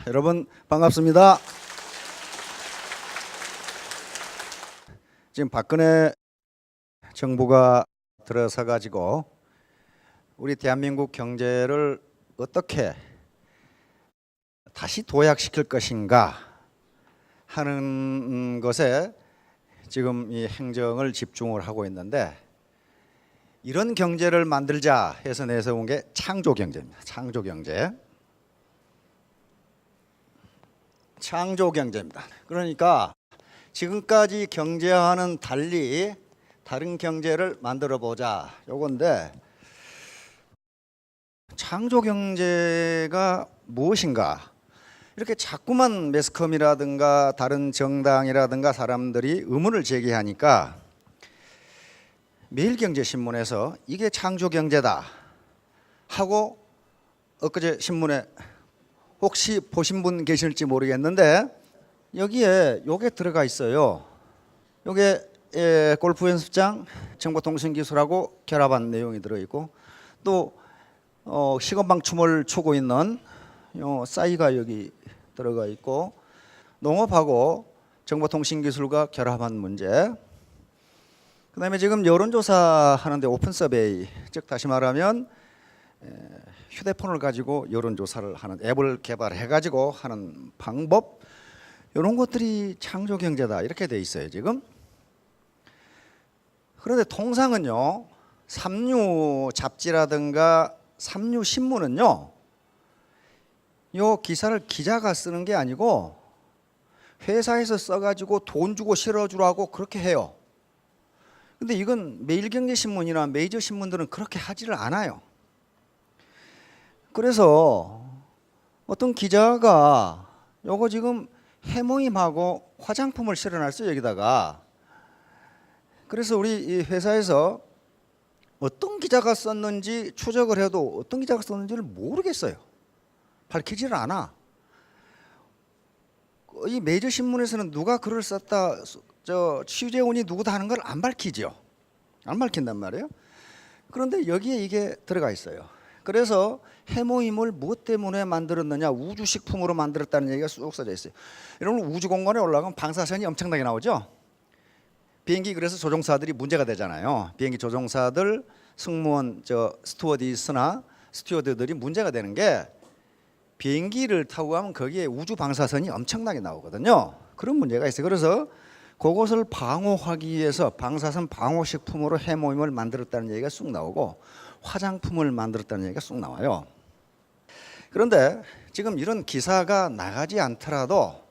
여러분 반갑습니다. 지금 박근혜 정부가 들어서 가지고 우리 대한민국 경제를 어떻게 다시 도약시킬 것인가 하는 것에 지금 이 행정을 집중을 하고 있는데, 이런 경제를 만들자 해서 내세운 게 창조경제입니다. 창조경제. 창조경제입니다. 그러니까 지금까지 경제와는 달리 다른 경제를 만들어 보자 요건데, 창조경제가 무엇인가, 이렇게 자꾸만 매스컴이라든가 다른 정당이라든가 사람들이 의문을 제기하니까 매일경제신문에서 이게 창조경제다 하고, 엊그제 신문에 혹시 보신 분 계실지 모르겠는데 여기에 요게 들어가 있어요. 요게 골프 연습장 정보통신기술하고 결합한 내용이 들어있고, 또 시건방 춤을 추고 있는 요 싸이가 여기 들어가 있고, 농업하고 정보통신기술과 결합한 문제, 그 다음에 지금 여론조사 하는데 오픈 서베이, 즉 다시 말하면 휴대폰을 가지고 여론조사를 하는 앱을 개발해 가지고 하는 방법, 이런 것들이 창조경제다 이렇게 돼 있어요 지금. 그런데 통상은요, 삼류 잡지라든가 삼류 신문은요, 요 기사를 기자가 쓰는 게 아니고 회사에서 써가지고 돈 주고 실어주라고 그렇게 해요. 근데 이건 매일경제신문이나 메이저 신문들은 그렇게 하지를 않아요. 그래서 어떤 기자가 요거 지금 해모임하고 화장품을 실어놨어요 여기다가. 그래서 우리 이 회사에서 어떤 기자가 썼는지 추적을 해도 어떤 기자가 썼는지를 모르겠어요. 밝히지를 않아. 이 메이저 신문에서는 누가 글을 썼다, 취재원이 누구다 하는 걸 안 밝히죠. 안 밝힌단 말이에요. 그런데 여기에 이게 들어가 있어요. 그래서 해모임을 무엇 때문에 만들었느냐, 우주식품으로 만들었다는 얘기가 쑥 써져 있어요. 여러분, 우주공간에 올라가면 방사선이 엄청나게 나오죠. 비행기, 그래서 조종사들이 문제가 되잖아요. 비행기 조종사들, 승무원, 스튜어디스나 스튜어드들이 문제가 되는 게, 비행기를 타고 가면 거기에 우주 방사선이 엄청나게 나오거든요. 그런 문제가 있어요. 그래서 그것을 방어하기 위해서 방사선 방호식품으로 해모임을 만들었다는 얘기가 쑥 나오고, 화장품을 만들었다는 얘기가 쑥 나와요. 그런데 지금 이런 기사가 나가지 않더라도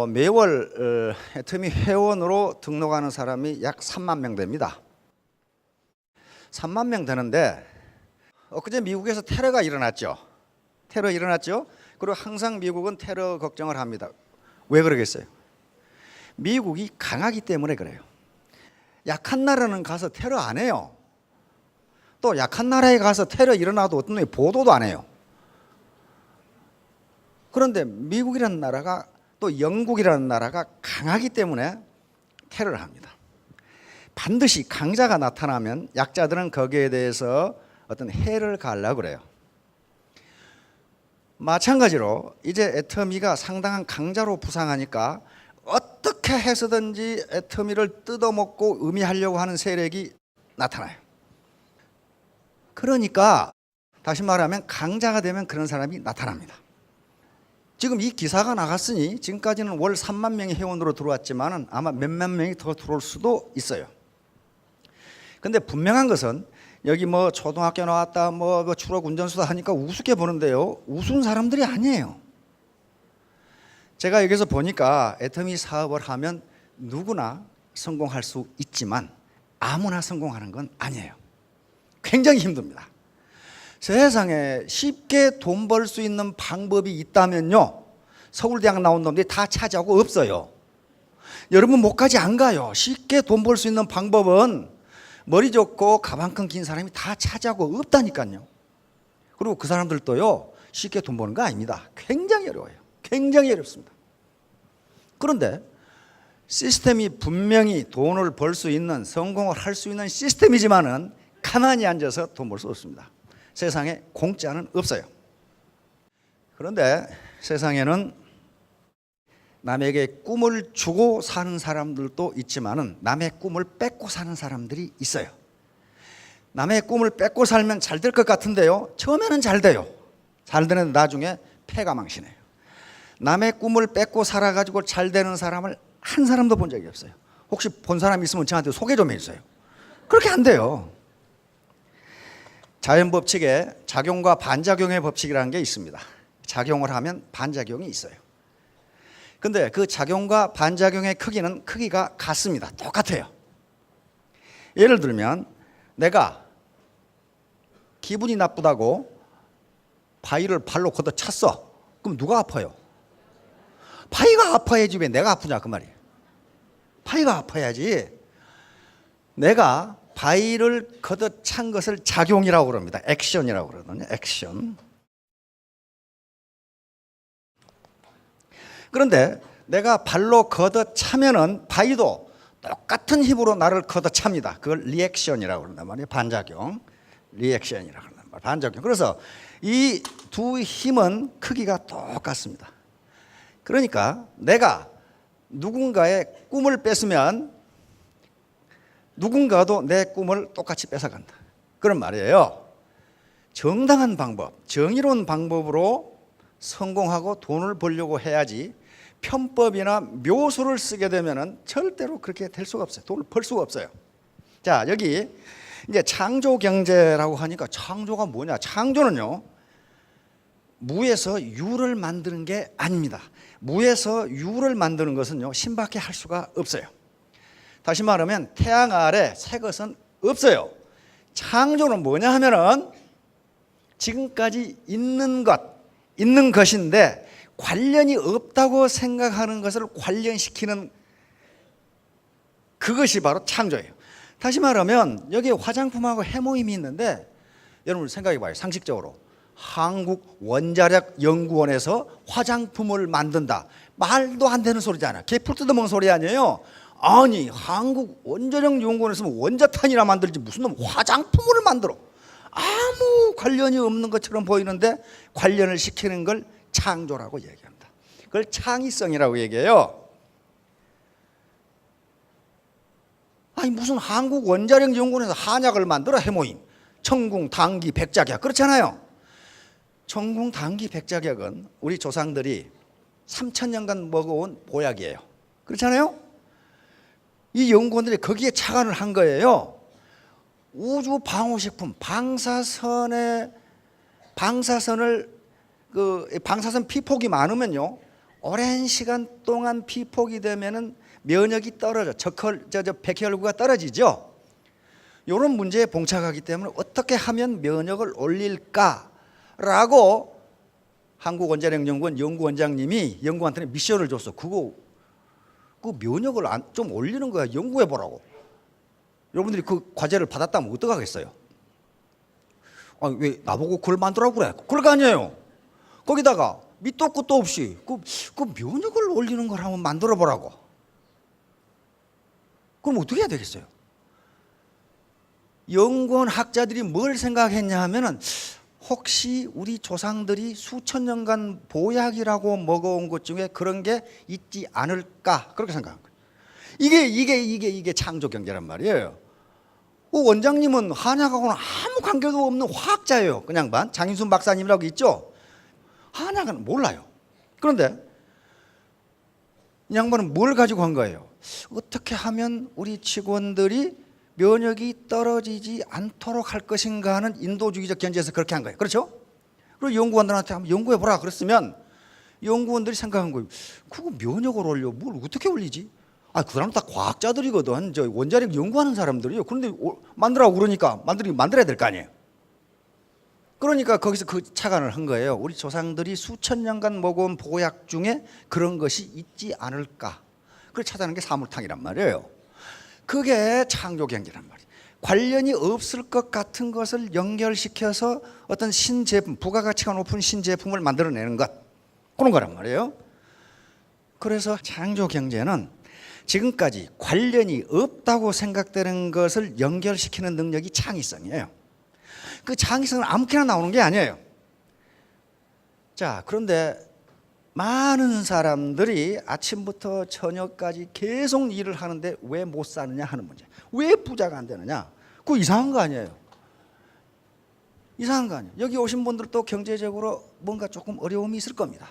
매월 애터미 회원으로 등록하는 사람이 약 3만 명 됩니다. 3만 명 되는데, 엊그제 미국에서 테러가 일어났죠. 테러 일어났죠. 그리고 항상 미국은 테러 걱정을 합니다. 왜 그러겠어요? 미국이 강하기 때문에 그래요. 약한 나라는 가서 테러 안 해요. 또 약한 나라에 가서 테러 일어나도 어떤 놈이 보도도 안 해요. 그런데 미국이라는 나라가, 또 영국이라는 나라가 강하기 때문에 테러를 합니다. 반드시 강자가 나타나면 약자들은 거기에 대해서 어떤 해를 가하려고 그래요. 마찬가지로 이제 애터미가 상당한 강자로 부상하니까 어떻게 해서든지 애터미를 뜯어먹고 의미하려고 하는 세력이 나타나요. 그러니까 다시 말하면 강자가 되면 그런 사람이 나타납니다. 지금 이 기사가 나갔으니 지금까지는 월 3만 명이 회원으로 들어왔지만 아마 몇만 명이 더 들어올 수도 있어요. 근데 분명한 것은, 여기 뭐 초등학교 나왔다, 뭐 추락 운전수다 하니까 우습게 보는데요, 우스운 사람들이 아니에요. 제가 여기서 보니까 애터미 사업을 하면 누구나 성공할 수 있지만 아무나 성공하는 건 아니에요. 굉장히 힘듭니다. 세상에 쉽게 돈 벌 수 있는 방법이 있다면요, 서울대학 나온 놈들이 다 차지하고 없어요. 여러분 목까지 안 가요. 쉽게 돈 벌 수 있는 방법은 머리 좋고 가방끈 긴 사람이 다 차지하고 없다니까요. 그리고 그 사람들도요, 쉽게 돈 버는 거 아닙니다. 굉장히 어려워요. 굉장히 어렵습니다. 그런데 시스템이 분명히 돈을 벌 수 있는, 성공을 할 수 있는 시스템이지만은 가만히 앉아서 돈 벌 수 없습니다. 세상에 공짜는 없어요. 그런데 세상에는 남에게 꿈을 주고 사는 사람들도 있지만은 남의 꿈을 뺏고 사는 사람들이 있어요. 남의 꿈을 뺏고 살면 잘 될 것 같은데요, 처음에는 잘 돼요. 잘 되는데 나중에 패가망신해요. 남의 꿈을 뺏고 살아가지고 잘 되는 사람을 한 사람도 본 적이 없어요. 혹시 본 사람 있으면 저한테 소개 좀 해주세요. 그렇게 안 돼요. 자연법칙에 작용과 반작용의 법칙이라는 게 있습니다. 작용을 하면 반작용이 있어요. 근데 그 작용과 반작용의 크기가 같습니다. 똑같아요. 예를 들면 내가 기분이 나쁘다고 바위를 발로 걷어 찼어. 그럼 누가 아파요? 바위가 아파야지 왜 내가 아프냐 그 말이에요. 바위가 아파야지. 내가 바위를 걷어찬 것을 작용이라고 그럽니다. 액션이라고 그러거든요. 액션. 그런데 내가 발로 걷어차면은 바위도 똑같은 힘으로 나를 걷어찹니다. 그걸 리액션이라고 그런단 말이에요. 반작용. 리액션이라고 그런단 말이에요. 반작용. 그래서 이 두 힘은 크기가 똑같습니다. 그러니까 내가 누군가의 꿈을 뺏으면 누군가도 내 꿈을 똑같이 뺏어간다. 그런 말이에요. 정당한 방법, 정의로운 방법으로 성공하고 돈을 벌려고 해야지 편법이나 묘수를 쓰게 되면은 절대로 그렇게 될 수가 없어요. 돈을 벌 수가 없어요. 자, 여기 이제 창조 경제라고 하니까 창조가 뭐냐? 창조는요, 무에서 유를 만드는 게 아닙니다. 무에서 유를 만드는 것은요, 신밖에 할 수가 없어요. 다시 말하면 태양 아래 새 것은 없어요. 창조는 뭐냐 하면은 지금까지 있는 것인데 관련이 없다고 생각하는 것을 관련시키는 그것이 바로 창조예요. 다시 말하면 여기에 화장품하고 해모임이 있는데 여러분 생각해 봐요. 상식적으로 한국원자력연구원에서 화장품을 만든다. 말도 안 되는 소리잖아요. 개풀 뜯어먹는 소리 아니에요. 아니 한국원자력연구원에서 원자탄이나 만들지 무슨 놈 화장품을 만들어. 아무 관련이 없는 것처럼 보이는데 관련을 시키는 걸 창조라고 얘기합니다. 그걸 창의성이라고 얘기해요. 아니 무슨 한국원자력연구원에서 한약을 만들어 해모임, 청궁, 당귀, 백작약 그렇잖아요. 청궁, 당귀, 백작약은 우리 조상들이 3000년간 먹어온 보약이에요. 그렇잖아요. 이 연구원들이 거기에 착안을 한 거예요. 우주 방호식품, 방사선 피폭이 많으면요, 오랜 시간 동안 피폭이 되면은 면역이 떨어져, 백혈구가 떨어지죠. 이런 문제에 봉착하기 때문에 어떻게 하면 면역을 올릴까라고 한국원자력연구원 연구원장님이 연구원한테 미션을 줬어. 그 면역을 좀 올리는 거야. 연구해 보라고. 여러분들이 그 과제를 받았다면 어떡하겠어요? 아니, 왜 나보고 그걸 만들라고 그래? 그럴 거 아니에요. 거기다가 밑도 끝도 없이 그 면역을 올리는 걸 한번 만들어 보라고. 그럼 어떻게 해야 되겠어요? 연구원 학자들이 뭘 생각했냐 하면은 혹시 우리 조상들이 수천 년간 보약이라고 먹어온 것 중에 그런 게 있지 않을까 그렇게 생각한 거예요. 이게 창조 경제란 말이에요. 원장님은 한약하고는 아무 관계도 없는 화학자예요. 그냥 장인순 박사님이라고 있죠. 한약은 몰라요. 그런데 이 양반은 뭘 가지고 한 거예요? 어떻게 하면 우리 직원들이 면역이 떨어지지 않도록 할 것인가 하는 인도주의적 견제에서 그렇게 한 거예요. 그렇죠? 그리고 연구원들한테 한번 연구해 보라 그랬으면 연구원들이 생각한 거예요. 그거 면역을 올려 뭘 어떻게 올리지? 그 사람 다 과학자들이거든. 저 원자력 연구하는 사람들이요. 그런데 만들라고 그러니까 만들어야 될 거 아니에요. 그러니까 거기서 그 착안을 한 거예요. 우리 조상들이 수천 년간 먹어온 보약 중에 그런 것이 있지 않을까. 그걸 찾아낸 게 사물탕이란 말이에요. 그게 창조 경제란 말이에요. 관련이 없을 것 같은 것을 연결시켜서 어떤 신제품, 부가가치가 높은 신제품을 만들어내는 것, 그런 거란 말이에요. 그래서 창조 경제는 지금까지 관련이 없다고 생각되는 것을 연결시키는 능력이 창의성이에요. 그 창의성은 아무렇게나 나오는 게 아니에요. 자, 그런데 많은 사람들이 아침부터 저녁까지 계속 일을 하는데 왜 못 사느냐 하는 문제. 왜 부자가 안 되느냐? 그거 이상한 거 아니에요. 이상한 거 아니에요. 여기 오신 분들도 경제적으로 뭔가 조금 어려움이 있을 겁니다.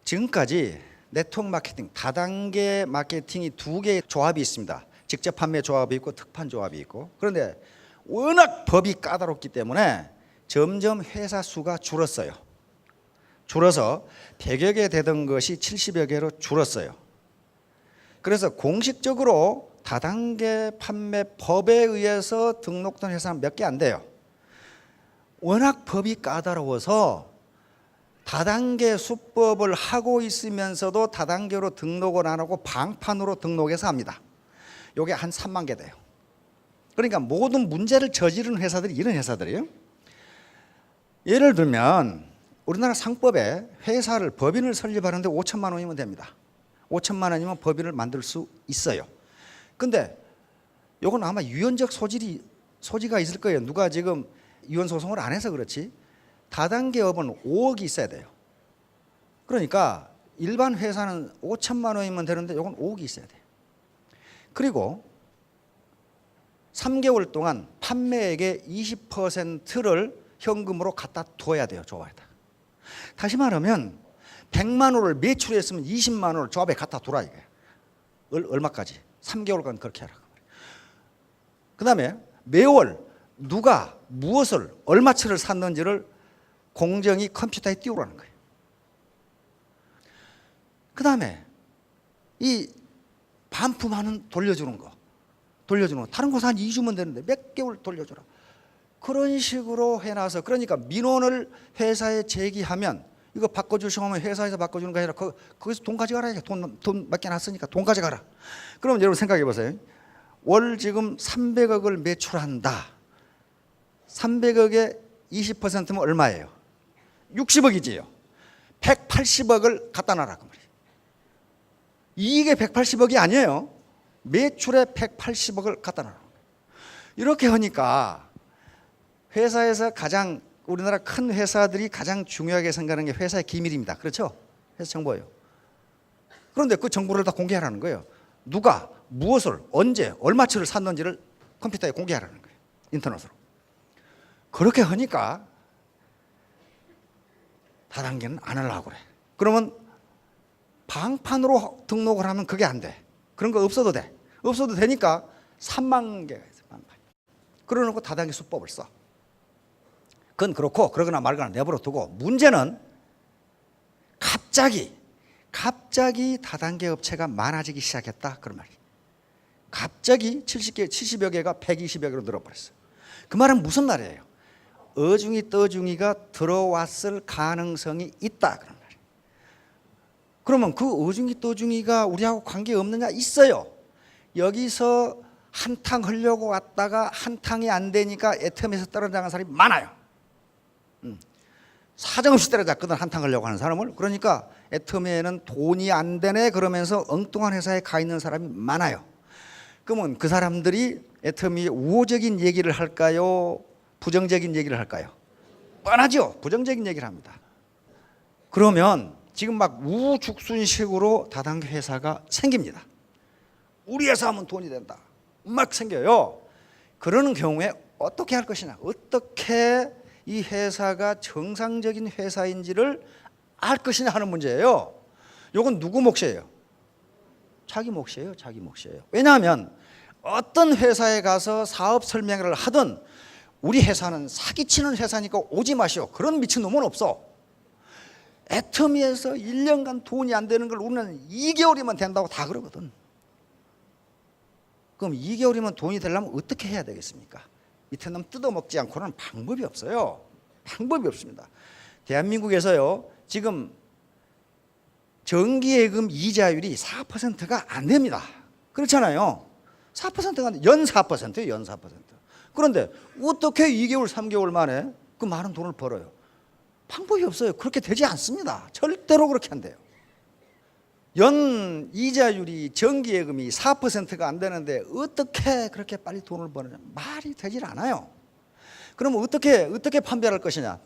지금까지 네트워크 마케팅, 다단계 마케팅이 두 개의 조합이 있습니다. 직접 판매 조합이 있고 특판 조합이 있고. 그런데 워낙 법이 까다롭기 때문에 점점 회사 수가 줄었어요. 줄어서 100여 개 되던 것이 70여 개로 줄었어요. 그래서 공식적으로 다단계 판매 법에 의해서 등록된 회사는 몇 개 안 돼요. 워낙 법이 까다로워서 다단계 수법을 하고 있으면서도 다단계로 등록을 안 하고 방판으로 등록해서 합니다. 이게 한 3만 개 돼요. 그러니까 모든 문제를 저지른 회사들이 이런 회사들이에요. 예를 들면 우리나라 상법에 회사를 법인을 설립하는데 5천만 원이면 됩니다. 5천만 원이면 법인을 만들 수 있어요. 근데 이건 아마 유연적 소지가 있을 거예요. 누가 지금 유연 소송을 안 해서 그렇지. 다단계 업은 5억이 있어야 돼요. 그러니까 일반 회사는 5천만 원이면 되는데 이건 5억이 있어야 돼요. 그리고 3개월 동안 판매액의 20%를 현금으로 갖다 둬야 돼요. 조합에다. 다시 말하면 100만 원을 매출했으면 20만 원을 조합에 갖다 두라 이거예요. 얼마까지? 3개월간 그렇게 하라고. 그 다음에 매월 누가 무엇을 얼마치를 샀는지를 공정이 컴퓨터에 띄우라는 거예요. 그 다음에 이 반품하는 돌려주는 거 다른 곳 한 2주면 되는데 몇 개월 돌려주라. 그런 식으로 해놔서 그러니까 민원을 회사에 제기하면 이거 바꿔주시면 회사에서 바꿔주는 거 아니라 거기서 돈 가져가라. 돈 맡겨놨으니까 돈 가져가라. 그럼 여러분 생각해 보세요. 월 지금 300억을 매출한다. 300억에 20%면 얼마예요? 60억이지요. 180억을 갖다 놔라 그 말이에요. 이익의 180억이 아니에요. 매출의 180억을 갖다 놔라. 이렇게 하니까 회사에서 가장 우리나라 큰 회사들이 가장 중요하게 생각하는 게 회사의 기밀입니다. 그렇죠? 회사 정보예요. 그런데 그 정보를 다 공개하라는 거예요. 누가 무엇을 언제 얼마치를 샀는지를 컴퓨터에 공개하라는 거예요. 인터넷으로. 그렇게 하니까 다단계는 안 하려고 그래. 그러면 방판으로 등록을 하면 그게 안 돼. 그런 거 없어도 돼. 없어도 되니까 3만 개가 있어. 방판. 그러놓고 다단계 수법을 써. 그건 그렇고 그러거나 말거나 내버려 두고 문제는 갑자기 다단계 업체가 많아지기 시작했다. 그런 말이에요. 갑자기 70여 개가 120여 개로 늘어버렸어요. 그 말은 무슨 말이에요? 어중이 떠중이가 들어왔을 가능성이 있다. 그런 말이에요. 그러면 그 어중이 떠중이가 우리하고 관계없느냐? 있어요. 여기서 한탕 하려고 왔다가 한탕이 안 되니까 애텀에서 떨어져나간 사람이 많아요. 사정없이 때려잡거든 한탕 하려고 하는 사람을. 그러니까 애텀에는 돈이 안 되네 그러면서 엉뚱한 회사에 가 있는 사람이 많아요. 그러면 그 사람들이 애텀이 우호적인 얘기를 할까요? 부정적인 얘기를 할까요? 뻔하죠. 부정적인 얘기를 합니다. 그러면 지금 막 우죽순식으로 다단계 회사가 생깁니다. 우리 회사 하면 돈이 된다. 막 생겨요. 그러는 경우에 어떻게 할 것이냐? 어떻게 이 회사가 정상적인 회사인지를 알 것이냐 하는 문제예요. 이건 누구 몫이에요? 자기 몫이에요. 자기 몫이에요. 왜냐하면 어떤 회사에 가서 사업 설명회를 하든 우리 회사는 사기치는 회사니까 오지 마시오. 그런 미친놈은 없어. 애터미에서 1년간 돈이 안 되는 걸 우리는 2개월이면 된다고 다 그러거든. 그럼 2개월이면 돈이 되려면 어떻게 해야 되겠습니까? 밑에 놈 뜯어먹지 않고는 방법이 없어요. 방법이 없습니다. 대한민국에서요 지금 정기예금 이자율이 4%가 안 됩니다. 그렇잖아요. 4%가 안 돼. 연 4%예요. 연 4%. 그런데 어떻게 2개월 3개월 만에 그 많은 돈을 벌어요? 방법이 없어요. 그렇게 되지 않습니다. 절대로 그렇게 안 돼요. 연 이자율이 정기예금이 4%가 안 되는데 어떻게 그렇게 빨리 돈을 버느냐? 말이 되질 않아요. 그러면 어떻게 판별할 것이냐?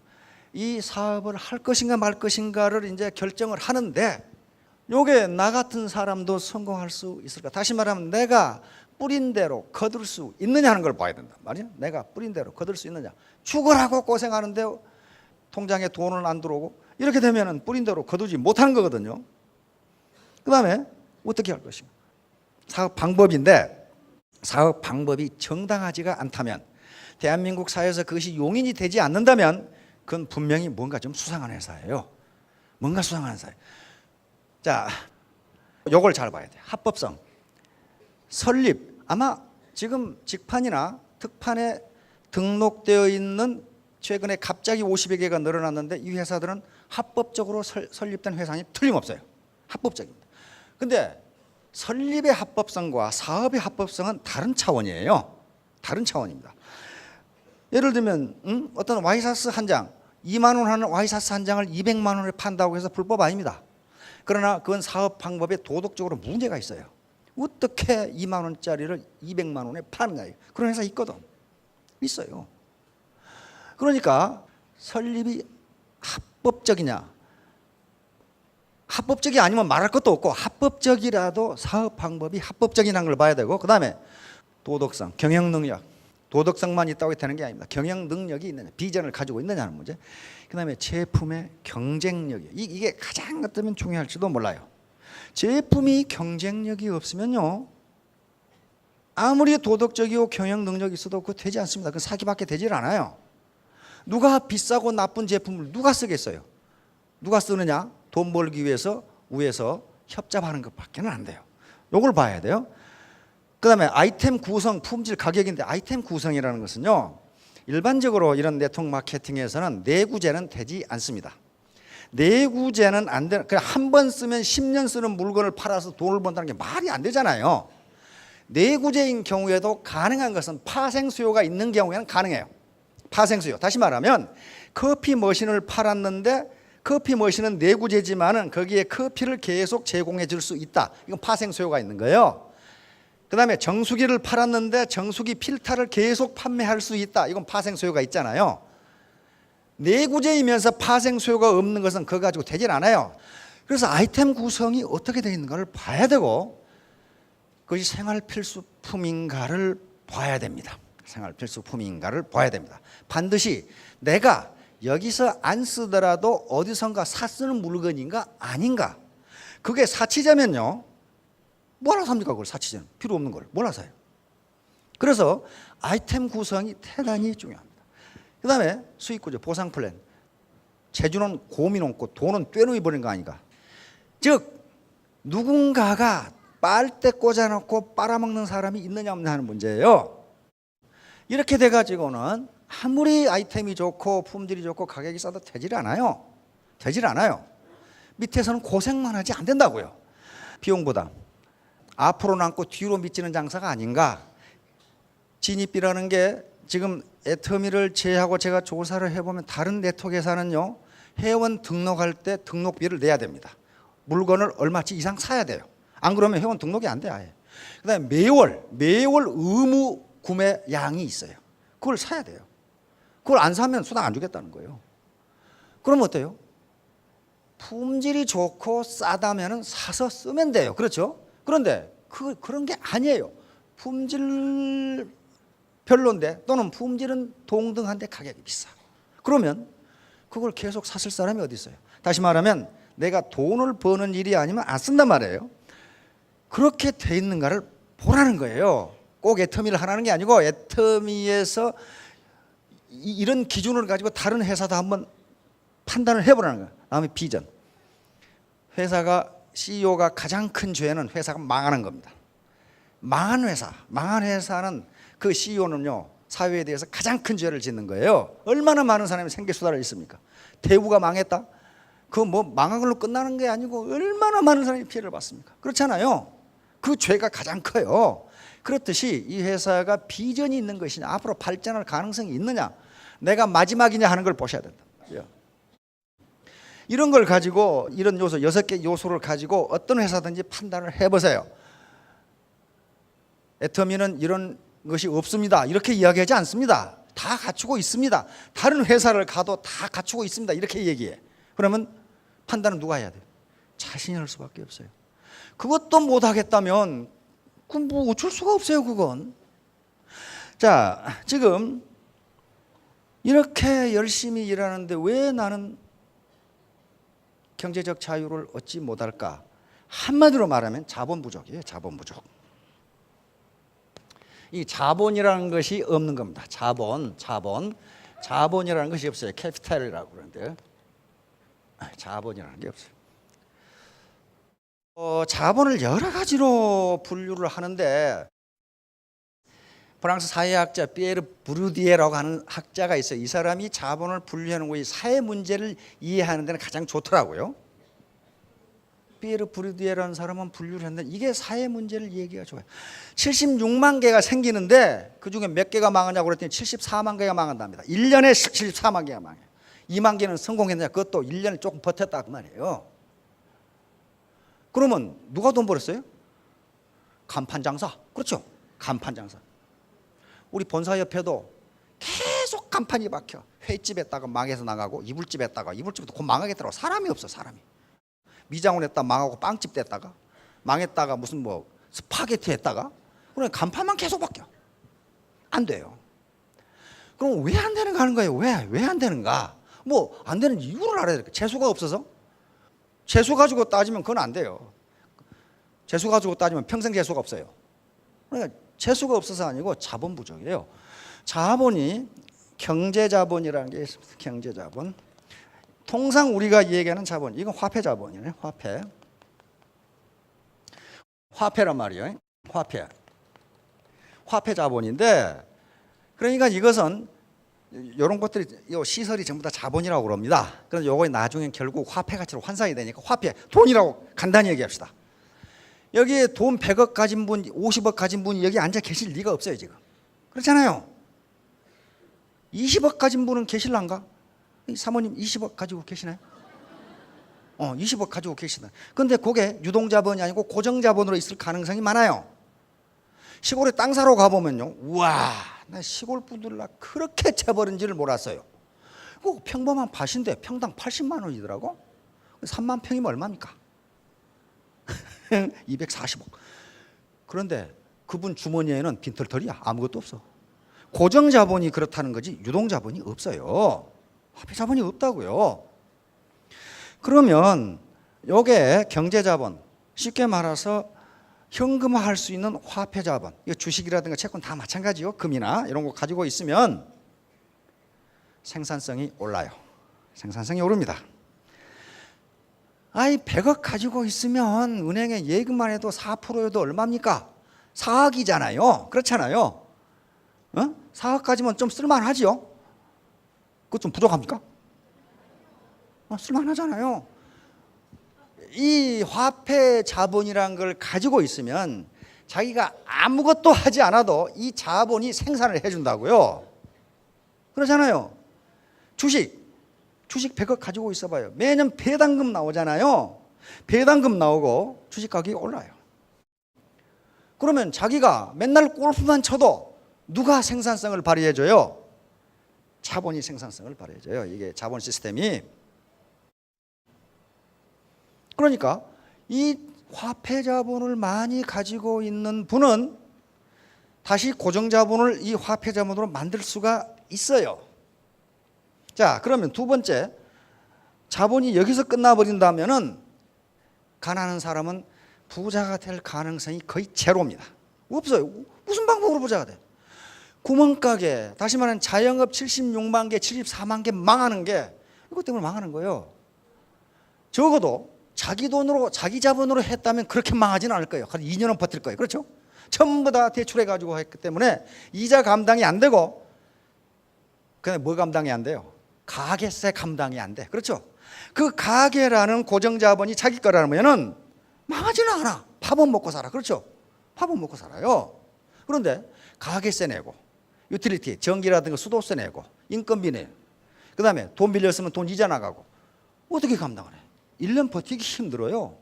이 사업을 할 것인가 말 것인가를 이제 결정을 하는데 요게 나 같은 사람도 성공할 수 있을까? 다시 말하면 내가 뿌린 대로 거둘 수 있느냐 하는 걸 봐야 된다 말이야. 내가 뿌린 대로 거둘 수 있느냐. 죽으라고 고생하는데 통장에 돈은 안 들어오고 이렇게 되면은 뿌린 대로 거두지 못하는 거거든요. 그 다음에 어떻게 할 것인가. 사업 방법인데 사업 방법이 정당하지가 않다면, 대한민국 사회에서 그것이 용인이 되지 않는다면 그건 분명히 뭔가 좀 수상한 회사예요. 뭔가 수상한 회사예요. 자, 요걸 잘 봐야 돼. 합법성. 설립. 아마 지금 직판이나 특판에 등록되어 있는 최근에 갑자기 50여 개가 늘어났는데 이 회사들은 합법적으로 설립된 회사니 틀림없어요. 합법적입니다. 근데 설립의 합법성과 사업의 합법성은 다른 차원이에요. 다른 차원입니다. 예를 들면 어떤 와이셔츠 한 장, 2만 원 하는 와이셔츠 한 장을 200만 원에 판다고 해서 불법 아닙니다. 그러나 그건 사업 방법에 도덕적으로 문제가 있어요. 어떻게 2만 원짜리를 200만 원에 파느냐. 그런 회사 있거든. 있어요. 그러니까 설립이 합법적이냐. 합법적이 아니면 말할 것도 없고 합법적이라도 사업 방법이 합법적이라는 걸 봐야 되고, 그 다음에 도덕성, 경영 능력. 도덕성만 있다고 되는 게 아닙니다. 경영 능력이 있느냐, 비전을 가지고 있느냐는 문제. 그 다음에 제품의 경쟁력이, 이게 가장 어쩌면 중요할지도 몰라요. 제품이 경쟁력이 없으면요, 아무리 도덕적이고 경영 능력이 있어도 그거 되지 않습니다. 그건 사기밖에 되질 않아요. 누가 비싸고 나쁜 제품을 누가 쓰겠어요? 누가 쓰느냐? 돈 벌기 위해서 위에서 협잡하는 것밖에는 안 돼요. 요걸 봐야 돼요. 그 다음에 아이템 구성, 품질, 가격인데, 아이템 구성이라는 것은요, 일반적으로 이런 네트워크 마케팅에서는 내구재는 되지 않습니다. 내구재는 안 되는, 그냥 한 번 쓰면 10년 쓰는 물건을 팔아서 돈을 번다는 게 말이 안 되잖아요. 내구재인 경우에도 가능한 것은 파생 수요가 있는 경우에는 가능해요. 파생 수요. 다시 말하면 커피 머신을 팔았는데 커피 머신은 내구재지만은 거기에 커피를 계속 제공해 줄 수 있다. 이건 파생 수요가 있는 거예요. 그 다음에 정수기를 팔았는데 정수기 필터를 계속 판매할 수 있다. 이건 파생 수요가 있잖아요. 내구재이면서 파생 수요가 없는 것은 그거 가지고 되질 않아요. 그래서 아이템 구성이 어떻게 되어 있는가를 봐야 되고, 그것이 생활 필수품인가를 봐야 됩니다. 생활 필수품인가를 봐야 됩니다. 반드시 내가 여기서 안 쓰더라도 어디선가 사 쓰는 물건인가 아닌가. 그게 사치자면요, 뭐라 삽니까? 그걸 사치자는 필요 없는 걸 뭐라 사요? 그래서 아이템 구성이 대단히 중요합니다. 그 다음에 수익구조, 보상 플랜. 재주는 곰이 넘고 돈은 떼놓이 버린 거 아닌가. 즉 누군가가 빨대 꽂아놓고 빨아먹는 사람이 있느냐 없느냐 하는 문제예요. 이렇게 돼가지고는 아무리 아이템이 좋고 품질이 좋고 가격이 싸도 되질 않아요. 되질 않아요. 밑에서는 고생만 하지 안 된다고요. 비용보다 앞으로 남고 뒤로 미치는 장사가 아닌가. 진입비라는 게 지금 애터미를 제외하고 제가 조사를 해보면 다른 네트워크 회사는요, 회원 등록할 때 등록비를 내야 됩니다. 물건을 얼마치 이상 사야 돼요. 안 그러면 회원 등록이 안 돼 아예. 그 다음에 매월 의무 구매 양이 있어요. 그걸 사야 돼요. 그걸 안 사면 수당 안 주겠다는 거예요. 그럼 어때요? 품질이 좋고 싸다면 사서 쓰면 돼요. 그렇죠? 그런데 그런 게 아니에요. 품질 별론데 또는 품질은 동등한데 가격이 비싸. 그러면 그걸 계속 샀을 사람이 어디 있어요? 다시 말하면 내가 돈을 버는 일이 아니면 안 쓴단 말이에요. 그렇게 돼 있는가를 보라는 거예요. 꼭 애터미를 하라는 게 아니고 애터미에서 이런 기준을 가지고 다른 회사도 한번 판단을 해보라는 거예요. 다음에 비전. 회사가 CEO가 가장 큰 죄는 회사가 망하는 겁니다. 망한 회사는 그 CEO는요, 사회에 대해서 가장 큰 죄를 짓는 거예요. 얼마나 많은 사람이 생계수달을 했습니까? 대우가 망했다? 그거 뭐 망한 걸로 끝나는 게 아니고 얼마나 많은 사람이 피해를 봤습니까? 그렇잖아요. 그 죄가 가장 커요. 그렇듯이 이 회사가 비전이 있는 것이냐, 앞으로 발전할 가능성이 있느냐, 내가 마지막이냐 하는 걸 보셔야 된다. 이런 걸 가지고, 이런 요소 6개 요소를 가지고 어떤 회사든지 판단을 해보세요. 애터미는 이런 것이 없습니다, 이렇게 이야기하지 않습니다. 다 갖추고 있습니다. 다른 회사를 가도 다 갖추고 있습니다. 이렇게 얘기해. 그러면 판단은 누가 해야 돼요? 자신이 할 수밖에 없어요. 그것도 못 하겠다면 그건 뭐 어쩔 수가 없어요, 그건. 자, 지금 이렇게 열심히 일하는데 왜 나는 경제적 자유를 얻지 못할까? 한마디로 말하면 자본 부족이에요. 자본 부족. 이 자본이라는 것이 없는 겁니다. 자본이라는 것이 없어요. 캐피탈이라고 그러는데 자본이라는 게 없어요. 자본을 여러 가지로 분류를 하는데 프랑스 사회학자 피에르 부르디에라고 하는 학자가 있어요. 이 사람이 자본을 분류하는 것이 사회 문제를 이해하는 데는 가장 좋더라고요. 피에르 부르디에라는 사람은 분류를 했는데 이게 사회 문제를 이해하기가 좋아요. 76만 개가 생기는데 그중에 몇 개가 망하냐고 그랬더니 74만 개가 망한답니다. 1년에 74만 개가 망해요. 2만 개는 성공했냐? 그것도 1년을 조금 버텼다 그 말이에요. 그러면 누가 돈 벌었어요? 간판 장사. 그렇죠. 간판 장사. 우리 본사협회도 계속 간판이 박혀. 횟집에다가 망해서 나가고 이불집에다가 이불집도 곧 망하겠더라고. 사람이 없어. 사람이. 미장원 했다 망하고 빵집 됐다가 망했다가 무슨 뭐 스파게티 했다가 그러니 간판만 계속 바뀌어. 안 돼요. 그럼 왜 안 되는가 하는 거예요. 왜 안 되는가? 뭐 안 되는 이유를 알아야 될까? 재수가 없어서? 재수 가지고 따지면 그건 안 돼요. 재수 가지고 따지면 평생 재수가 없어요. 그러니까 재수가 없어서 아니고 자본 부족이에요. 자본이 경제자본이라는 게 있습니다. 경제자본. 통상 우리가 얘기하는 자본, 이건 화폐 자본이에요. 화폐. 화폐란 말이에요. 화폐 자본인데, 그러니까 이것은 이런 것들이 이 시설이 전부 다 자본이라고 그럽니다. 그래서 요거 나중에 결국 화폐 가치로 환산이 되니까 화폐, 돈이라고 간단히 얘기합시다. 여기에 돈 100억 가진 분, 50억 가진 분이 여기 앉아 계실 리가 없어요, 지금. 그렇잖아요. 20억 가진 분은 계실란가? 사모님 20억 가지고 계시나요? 20억 가지고 계시다. 그런데 그게 유동자본이 아니고 고정자본으로 있을 가능성이 많아요. 시골에 땅 사러 가보면요. 우와, 나 시골 분들라 그렇게 재벌인지를 몰랐어요. 그 평범한 밭인데 평당 80만 원이더라고. 3만 평이면 얼마입니까? 240억. 그런데 그분 주머니에는 빈털털이야. 아무것도 없어. 고정자본이 그렇다는 거지 유동자본이 없어요. 화폐자본이 없다고요. 그러면 요게 경제자본, 쉽게 말해서 현금화할 수 있는 화폐자본, 이거 주식이라든가 채권 다 마찬가지요. 금이나 이런 거 가지고 있으면 생산성이 올라요. 생산성이 오릅니다. 100억 가지고 있으면 은행에 예금만 해도 4%여도 얼마입니까? 4억이잖아요. 그렇잖아요. 4억 가지면 좀 쓸만하지요? 그거 좀 부족합니까? 쓸만하잖아요. 이 화폐 자본이라는 걸 가지고 있으면 자기가 아무것도 하지 않아도 이 자본이 생산을 해준다고요. 그러잖아요. 주식 100억 가지고 있어봐요. 매년 배당금 나오잖아요. 배당금 나오고 주식 가격이 올라요. 그러면 자기가 맨날 골프만 쳐도 누가 생산성을 발휘해줘요? 자본이 생산성을 발휘해줘요. 이게 자본 시스템이. 그러니까 이 화폐 자본을 많이 가지고 있는 분은 다시 고정 자본을 이 화폐 자본으로 만들 수가 있어요. 자, 그러면 두 번째, 자본이 여기서 끝나버린다면은 가난한 사람은 부자가 될 가능성이 거의 제로입니다. 없어요. 무슨 방법으로 부자가 돼? 구멍가게, 다시 말하면 자영업 76만 개, 74만 개 망하는 게 이것 때문에 망하는 거예요. 적어도 자기 돈으로, 자기 자본으로 했다면 그렇게 망하지는 않을 거예요. 한 2년은 버틸 거예요. 그렇죠? 전부 다 대출해가지고 했기 때문에 이자 감당이 안 되고, 그냥 뭐 감당이 안 돼요? 가계세 감당이 안 돼. 그렇죠? 그 가계라는 고정자본이 자기 거라면은 망하지는 않아. 밥은 먹고 살아. 그렇죠? 밥은 먹고 살아요. 그런데 가계세 내고, 유틸리티, 전기라든가 수도세 내고, 인건비 내고, 그 다음에 돈 빌렸으면 돈 이자 나가고, 어떻게 감당을 해? 1년 버티기 힘들어요.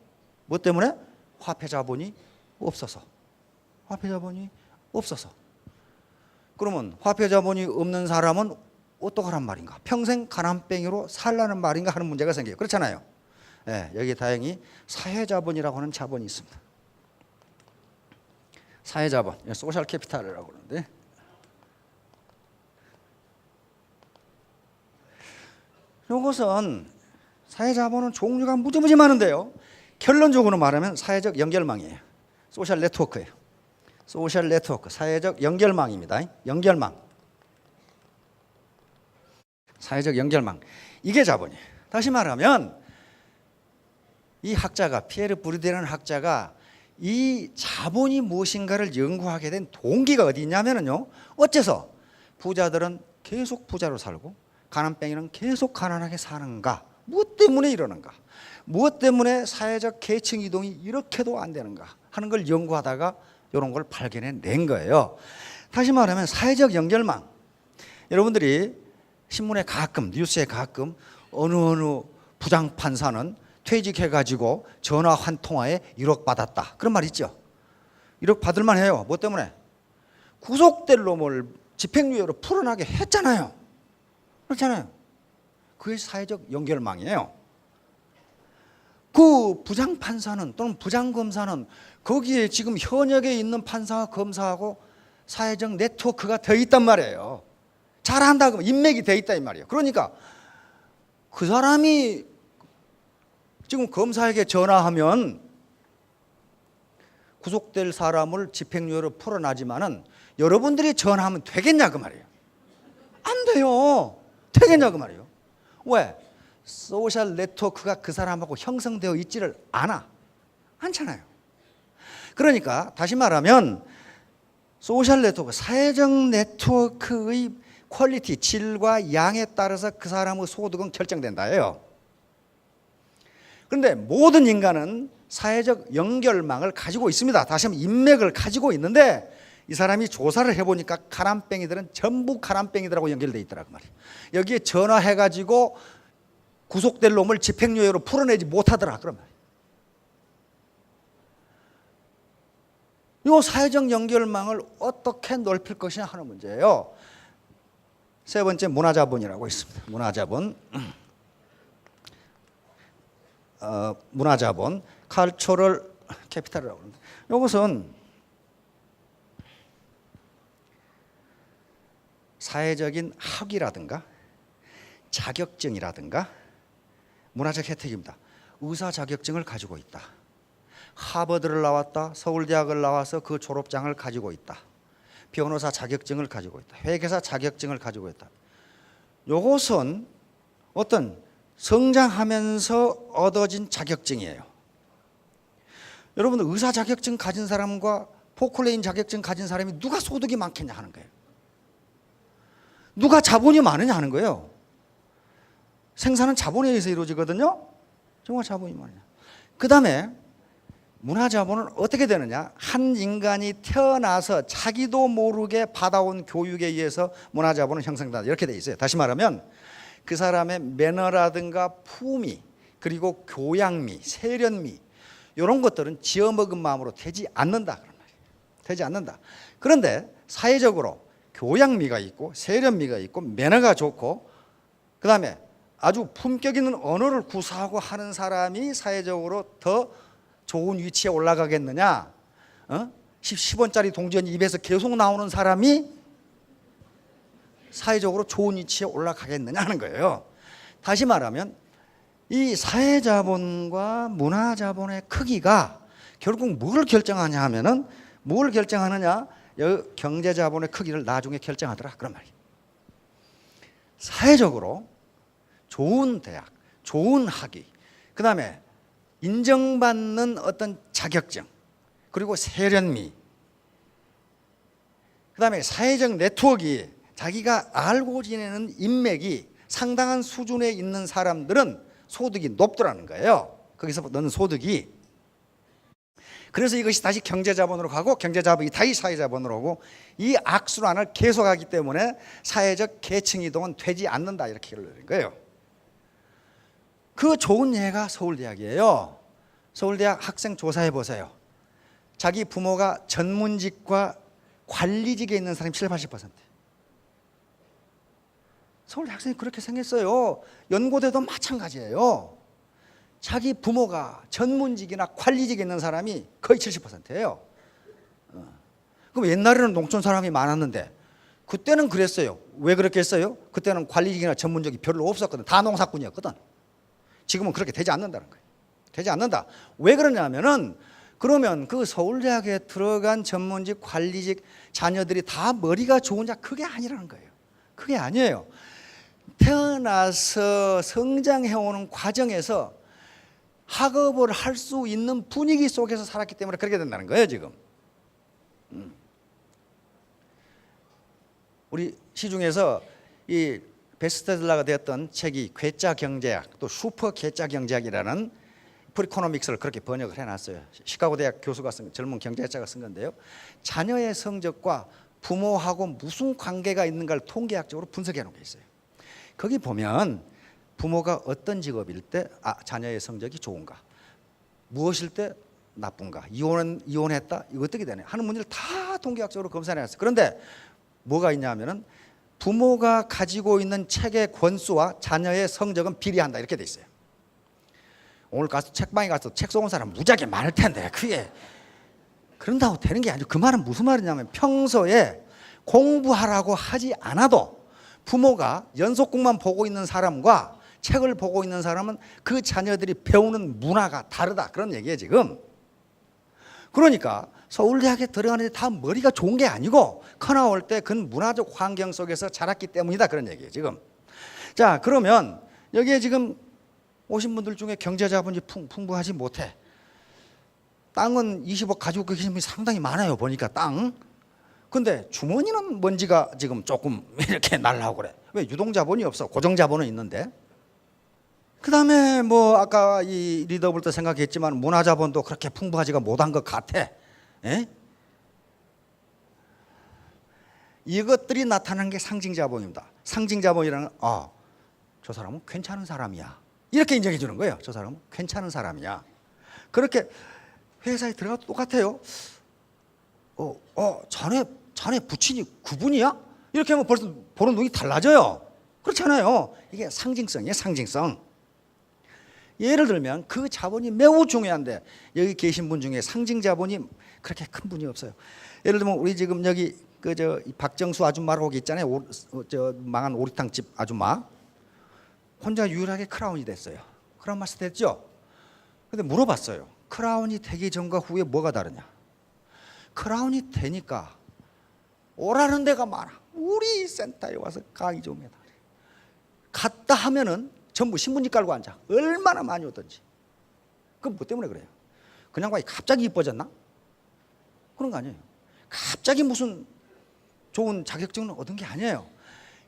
뭐 때문에? 화폐 자본이 없어서. 화폐 자본이 없어서. 그러면 화폐 자본이 없는 사람은 어떡하란 말인가? 평생 가난뱅이로 살라는 말인가 하는 문제가 생겨요. 그렇잖아요. 예, 여기 다행히 사회자본이라고 하는 자본이 있습니다. 사회자본, 소셜 캐피탈이라고 그러는데, 이것은 사회자본은 종류가 무지무지 많은데요, 결론적으로 말하면 사회적 연결망이에요. 소셜 네트워크예요. 소셜 네트워크, 사회적 연결망입니다. 연결망, 사회적 연결망, 이게 자본이에요. 다시 말하면 이 학자가, 피에르 부르디라는 학자가 이 자본이 무엇인가를 연구하게 된 동기가 어디 있냐면요, 어째서 부자들은 계속 부자로 살고 가난뱅이는 계속 가난하게 사는가? 무엇 때문에 이러는가? 무엇 때문에 사회적 계층 이동이 이렇게도 안 되는가 하는 걸 연구하다가 이런 걸 발견해낸 거예요. 다시 말하면 사회적 연결망, 여러분들이 신문에 가끔, 뉴스에 가끔 어느 부장판사는 퇴직해가지고 전화 한 통화에 1억 받았다, 그런 말 있죠. 1억 받을만 해요. 뭐 때문에? 구속될 놈을 집행유예로 풀어나게 했잖아요. 그렇잖아요. 그게 사회적 연결망이에요. 그 부장판사는 또는 부장검사는 거기에 지금 현역에 있는 판사와 검사하고 사회적 네트워크가 되어 있단 말이에요. 잘한다 그러면 인맥이 되어 있다 이 말이에요. 그러니까 그 사람이 지금 검사에게 전화하면 구속될 사람을 집행유예로 풀어나지만은 여러분들이 전화하면 되겠냐 그 말이에요. 안 돼요. 되겠냐 그 말이에요. 왜? 소셜 네트워크가 그 사람하고 형성되어 있지를 않잖아요. 그러니까 다시 말하면 소셜 네트워크, 사회적 네트워크의 퀄리티, 질과 양에 따라서 그 사람의 소득은 결정된다예요. 그런데 모든 인간은 사회적 연결망을 가지고 있습니다. 다시 한번 인맥을 가지고 있는데 이 사람이 조사를 해보니까 가난뱅이들은 전부 가난뱅이들하고 연결되어 있더라고 말이에요. 여기에 전화해가지고 구속될 놈을 집행유예로 풀어내지 못하더라 그런 말이에요. 이 사회적 연결망을 어떻게 넓힐 것이냐 하는 문제예요. 세 번째, 문화자본이라고 있습니다. 문화자본, 문화자본, cultural capital이라고 하는데, 이것은 사회적인 학위라든가 자격증이라든가 문화적 혜택입니다. 의사 자격증을 가지고 있다. 하버드를 나왔다. 서울대학을 나와서 그 졸업장을 가지고 있다. 변호사 자격증을 가지고 있다. 회계사 자격증을 가지고 있다. 이것은 어떤 성장하면서 얻어진 자격증이에요. 여러분, 의사 자격증 가진 사람과 포클레인 자격증 가진 사람이 누가 소득이 많겠냐 하는 거예요. 누가 자본이 많으냐 하는 거예요. 생산은 자본에 의해서 이루어지거든요. 정말 자본이 많으냐. 그 다음에 문화자본은 어떻게 되느냐. 한 인간이 태어나서 자기도 모르게 받아온 교육에 의해서 문화자본은 형성된다, 이렇게 돼 있어요. 다시 말하면 그 사람의 매너라든가 품위, 그리고 교양미, 세련미, 이런 것들은 지어먹은 마음으로 되지 않는다 그런 말이에요. 되지 않는다. 그런데 사회적으로 교양미가 있고 세련미가 있고 매너가 좋고 그 다음에 아주 품격 있는 언어를 구사하고 하는 사람이 사회적으로 더 좋은 위치에 올라가겠느냐, 10원짜리 동전 입에서 계속 나오는 사람이 사회적으로 좋은 위치에 올라가겠느냐 하는 거예요. 다시 말하면 이 사회자본과 문화자본의 크기가 결국 뭘 결정하냐 하면은, 뭘 결정하느냐, 경제자본의 크기를 나중에 결정하더라 그런 말이에요. 사회적으로 좋은 대학, 좋은 학위, 그 다음에 인정받는 어떤 자격증, 그리고 세련미, 그 다음에 사회적 네트워크가, 자기가 알고 지내는 인맥이 상당한 수준에 있는 사람들은 소득이 높더라는 거예요. 거기서 넣는 소득이. 그래서 이것이 다시 경제자본으로 가고 경제자본이 다시 사회자본으로 오고 이 악순환을 계속하기 때문에 사회적 계층 이동은 되지 않는다, 이렇게 결론낸 거예요. 그 좋은 예가 서울대학이에요. 서울대학 학생 조사해 보세요. 자기 부모가 전문직과 관리직에 있는 사람이 70, 80%. 서울대 학생이 그렇게 생겼어요. 연고대도 마찬가지예요. 자기 부모가 전문직이나 관리직에 있는 사람이 거의 70%예요. 그럼 옛날에는 농촌 사람이 많았는데 그때는 그랬어요. 왜 그렇게 했어요? 그때는 관리직이나 전문직이 별로 없었거든. 다 농사꾼이었거든. 지금은 그렇게 되지 않는다는 거예요. 되지 않는다. 왜 그러냐면은 그러면 그 서울대학에 들어간 전문직, 관리직 자녀들이 다 머리가 좋은 자 그게 아니라는 거예요. 그게 아니에요. 태어나서 성장해오는 과정에서 학업을 할 수 있는 분위기 속에서 살았기 때문에 그렇게 된다는 거예요, 지금. 우리 시중에서 이 베스트셀러가 되었던 책이 괴짜 경제학, 또 슈퍼 괴짜 경제학이라는 프리코노믹스를 그렇게 번역을 해놨어요. 시카고 대학 교수가 쓴, 젊은 경제학자가 쓴 건데요. 자녀의 성적과 부모하고 무슨 관계가 있는가를 통계학적으로 분석해 놓은 게 있어요. 거기 보면 부모가 어떤 직업일 때 자녀의 성적이 좋은가, 무엇일 때 나쁜가, 이혼했다, 이거 어떻게 되냐 하는 문제를 다 통계학적으로 검사해 놨어요. 그런데 뭐가 있냐면은 부모가 가지고 있는 책의 권수와 자녀의 성적은 비례한다 이렇게 돼 있어요. 오늘 가서 책방에 가서 책 쏘은 사람 무지하게 많을 텐데 그게 그런다고 되는 게 아니고 그 말은 무슨 말이냐면 평소에 공부하라고 하지 않아도 부모가 연속극만 보고 있는 사람과 책을 보고 있는 사람은 그 자녀들이 배우는 문화가 다르다 그런 얘기예요 지금. 그러니까 서울대학에 들어가는데 다 머리가 좋은 게 아니고 커나올 때 그 문화적 환경 속에서 자랐기 때문이다 그런 얘기예요 지금. 자, 그러면 여기에 지금 오신 분들 중에 경제자본이 풍부하지 못해. 땅은 20억 가지고 계신 분이 상당히 많아요 보니까 땅. 근데 주머니는 먼지가 지금 조금 이렇게 날라오고 그래. 왜? 유동자본이 없어. 고정자본은 있는데. 그 다음에 뭐 아까 이 리더블도 생각했지만 문화자본도 그렇게 풍부하지가 못한 것 같아. 에? 이것들이 나타나는 게 상징자본입니다. 상징자본이라는 저 사람은 괜찮은 사람이야 이렇게 인정해 주는 거예요. 저 사람은 괜찮은 사람이야. 그렇게 회사에 들어가도 똑같아요. 자네 부친이 그분이야? 이렇게 하면 벌써 보는 눈이 달라져요. 그렇잖아요. 이게 상징성이에요. 상징성. 예를 들면 그 자본이 매우 중요한데 여기 계신 분 중에 상징 자본이 그렇게 큰 분이 없어요. 예를 들면 우리 지금 여기 박정수 아줌마라고 있잖아요. 망한 오리탕집 아줌마. 혼자 유일하게 크라운이 됐어요. 크라운 마스터 됐죠? 근데 물어봤어요. 크라운이 되기 전과 후에 뭐가 다르냐? 크라운이 되니까 오라는 데가 많아. 우리 센터에 와서 강의 좀 해달래. 갔다 하면은 전부 신문지 깔고 앉아. 얼마나 많이 오든지. 그건 뭐 때문에 그래요? 그냥 갑자기 이뻐졌나? 그런 거 아니에요. 갑자기 무슨 좋은 자격증을 얻은 게 아니에요.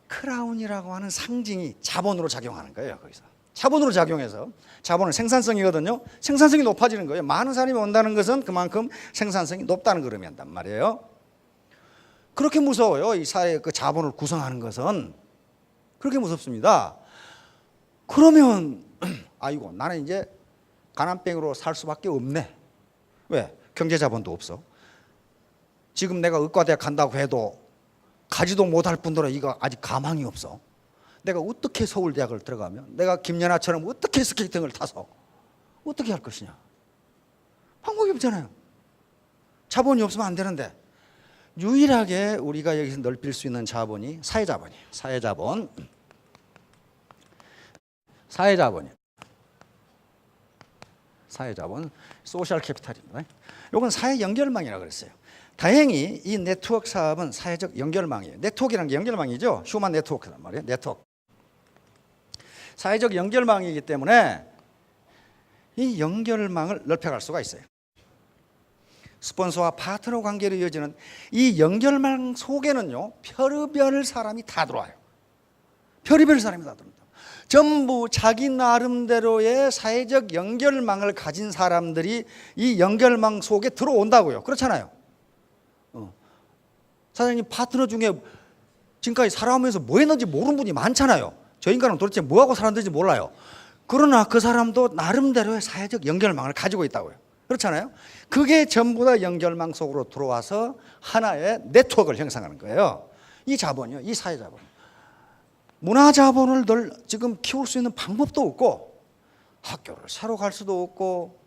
크라운이라고 하는 상징이 자본으로 작용하는 거예요. 거기서 자본으로 작용해서 자본은 생산성이거든요. 생산성이 높아지는 거예요. 많은 사람이 온다는 것은 그만큼 생산성이 높다는 걸 의미한단 말이에요. 그렇게 무서워요. 이 사회의 그 자본을 구성하는 것은 그렇게 무섭습니다. 그러면 아이고 나는 이제 가난뱅이로 살 수밖에 없네. 왜? 경제자본도 없어. 지금 내가 의과대학 간다고 해도 가지도 못할 뿐더러 이거 아직 가망이 없어. 내가 어떻게 서울대학을 들어가면 내가 김연아처럼 어떻게 스케이팅을 타서 어떻게 할 것이냐. 방법이 없잖아요. 자본이 없으면 안 되는데 유일하게 우리가 여기서 넓힐 수 있는 자본이 사회자본이에요. 사회자본. 사회자본, 소셜 캐피탈입니다. 이건 사회 연결망이라고 그랬어요. 다행히 이 네트워크 사업은 사회적 연결망이에요. 네트워크라는 게 연결망이죠. 휴먼 네트워크란 말이에요. 네트워크. 사회적 연결망이기 때문에 이 연결망을 넓혀갈 수가 있어요. 스폰서와 파트너 관계로 이어지는 이 연결망 속에는요, 별의별 사람이 다 들어와요. 별의별 사람이 다 들어옵니다. 전부 자기 나름대로의 사회적 연결망을 가진 사람들이 이 연결망 속에 들어온다고요. 그렇잖아요. 사장님 파트너 중에 지금까지 살아오면서 뭐 했는지 모르는 분이 많잖아요. 저 인간은 도대체 뭐하고 살았는지 몰라요. 그러나 그 사람도 나름대로의 사회적 연결망을 가지고 있다고요. 그렇잖아요. 그게 전부 다 연결망 속으로 들어와서 하나의 네트워크를 형성하는 거예요. 이 자본이요. 이 사회자본. 문화자본을 늘 지금 키울 수 있는 방법도 없고, 학교를 새로 갈 수도 없고,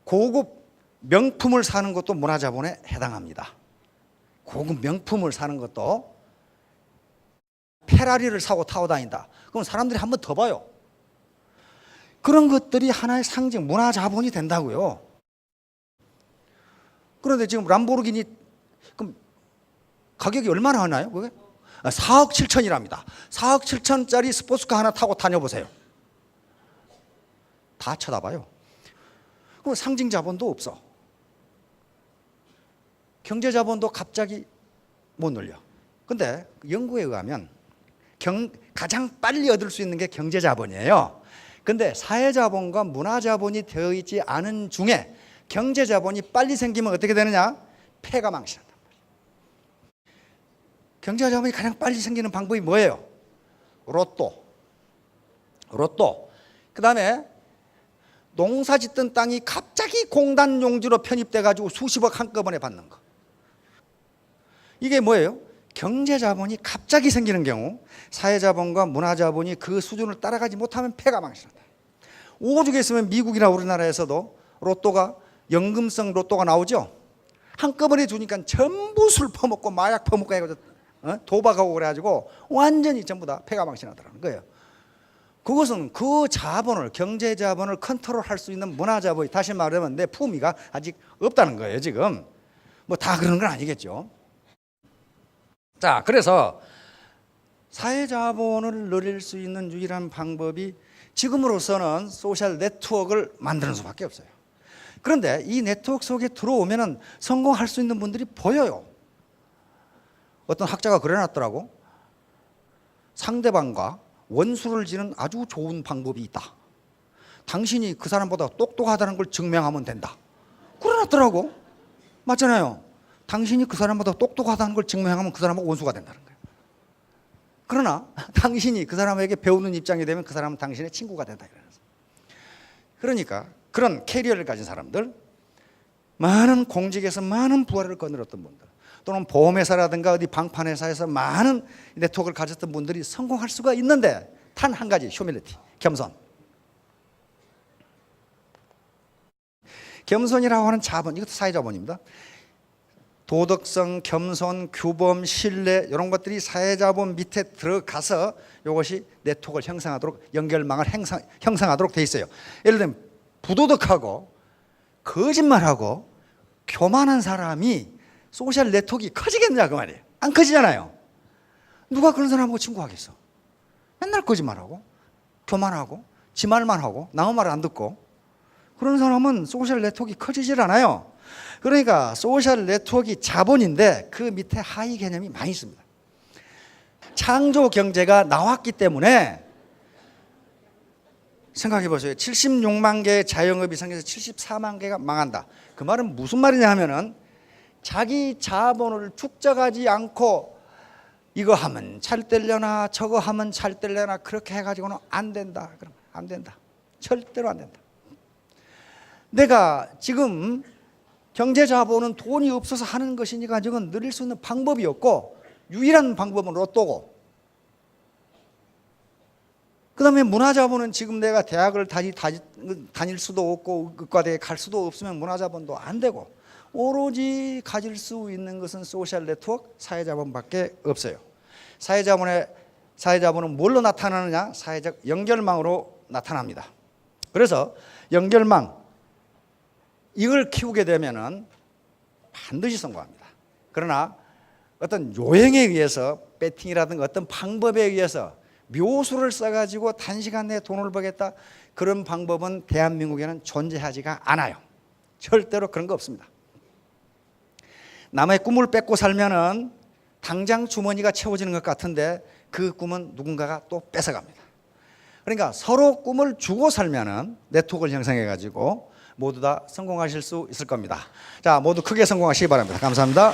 고급 명품을 사는 것도 문화자본에 해당합니다. 고급 명품을 사는 것도, 페라리를 사고 타고 다닌다, 그럼 사람들이 한 번 더 봐요. 그런 것들이 하나의 상징, 문화자본이 된다고요. 그런데 지금 람보르기니 그럼 가격이 얼마나 하나요? 그게 4억 7천이랍니다. 4억 7천짜리 스포츠카 하나 타고 다녀보세요. 다 쳐다봐요. 그럼 상징 자본도 없어. 경제 자본도 갑자기 못 늘려. 근데 연구에 의하면 가장 빨리 얻을 수 있는 게 경제 자본이에요. 근데 사회 자본과 문화 자본이 되어 있지 않은 중에 경제 자본이 빨리 생기면 어떻게 되느냐? 폐가 망신한단 말이에요. 경제 자본이 가장 빨리 생기는 방법이 뭐예요? 로또. 그 다음에 농사 짓던 땅이 갑자기 공단 용지로 편입돼 가지고 수십억 한꺼번에 받는 거. 이게 뭐예요? 경제 자본이 갑자기 생기는 경우 사회 자본과 문화 자본이 그 수준을 따라가지 못하면 폐가 망신한다. 오죽 했으면 미국이나 우리나라에서도 로또가 연금성 로또가 나오죠. 한꺼번에 주니까 전부 술 퍼먹고 마약 퍼먹고 해가지고 도박하고 그래가지고 완전히 전부 다 폐가 망신하더라는 거예요. 그것은 그 자본을, 경제 자본을 컨트롤할 수 있는 문화 자본이, 다시 말하면 내 품위가 아직 없다는 거예요. 지금 뭐 다 그런 건 아니겠죠. 자, 그래서 사회 자본을 누릴 수 있는 유일한 방법이 지금으로서는 소셜 네트워크를 만드는 수밖에 없어요. 그런데 이 네트워크 속에 들어오면은 성공할 수 있는 분들이 보여요. 어떤 학자가 그래놨더라고. 상대방과 원수를 지는 아주 좋은 방법이 있다. 당신이 그 사람보다 똑똑하다는 걸 증명하면 된다. 그래놨더라고. 맞잖아요. 당신이 그 사람보다 똑똑하다는 걸 증명하면 그 사람하고 원수가 된다는 거예요. 그러나 당신이 그 사람에게 배우는 입장이 되면 그 사람은 당신의 친구가 된다. 그러니까 그런 캐리어를 가진 사람들, 많은 공직에서 많은 부활을 거느렸던 분들, 또는 보험회사라든가 어디 방판회사에서 많은 네트워크를 가졌던 분들이 성공할 수가 있는데, 단 한 가지, 휴밀리티, 겸손. 겸손이라고 하는 자본, 이것도 사회자본입니다. 도덕성, 겸손, 규범, 신뢰, 이런 것들이 사회자본 밑에 들어가서 이것이 네트워크를 형성하도록, 연결망을 형성하도록 돼 있어요. 예를 들면 부도덕하고 거짓말하고 교만한 사람이 소셜 네트워크가 커지겠냐 그 말이에요. 안 커지잖아요. 누가 그런 사람하고 친구하겠어? 맨날 거짓말하고 교만하고 지 말만 하고 남의 말 안 듣고, 그런 사람은 소셜 네트워크가 커지질 않아요. 그러니까 소셜 네트워크가 자본인데 그 밑에 하위 개념이 많이 있습니다. 창조 경제가 나왔기 때문에 생각해 보세요. 76만 개의 자영업이 생겨서 74만 개가 망한다. 그 말은 무슨 말이냐 하면은 자기 자본을 축적하지 않고 이거 하면 잘 되려나 저거 하면 잘 되려나 그렇게 해가지고는 안 된다. 그럼 안 된다. 절대로 안 된다. 내가 지금 경제 자본은 돈이 없어서 하는 것이니까 지금 누릴 수 있는 방법이 없고, 유일한 방법은 로또고, 그 다음에 문화자본은 지금 내가 대학을 다닐 수도 없고 의과대에 갈 수도 없으면 문화자본도 안 되고, 오로지 가질 수 있는 것은 소셜 네트워크, 사회자본밖에 없어요. 사회자본은 뭘로 나타나느냐? 사회적 연결망으로 나타납니다. 그래서 연결망, 이걸 키우게 되면은 반드시 성공합니다. 그러나 어떤 요행에 의해서, 배팅이라든가 어떤 방법에 의해서 묘수를 써가지고 단시간 내에 돈을 벌겠다, 그런 방법은 대한민국에는 존재하지가 않아요. 절대로 그런 거 없습니다. 남의 꿈을 뺏고 살면은 당장 주머니가 채워지는 것 같은데 그 꿈은 누군가가 또 뺏어갑니다. 그러니까 서로 꿈을 주고 살면은 네트워크를 형성해가지고 모두 다 성공하실 수 있을 겁니다. 자, 모두 크게 성공하시기 바랍니다. 감사합니다.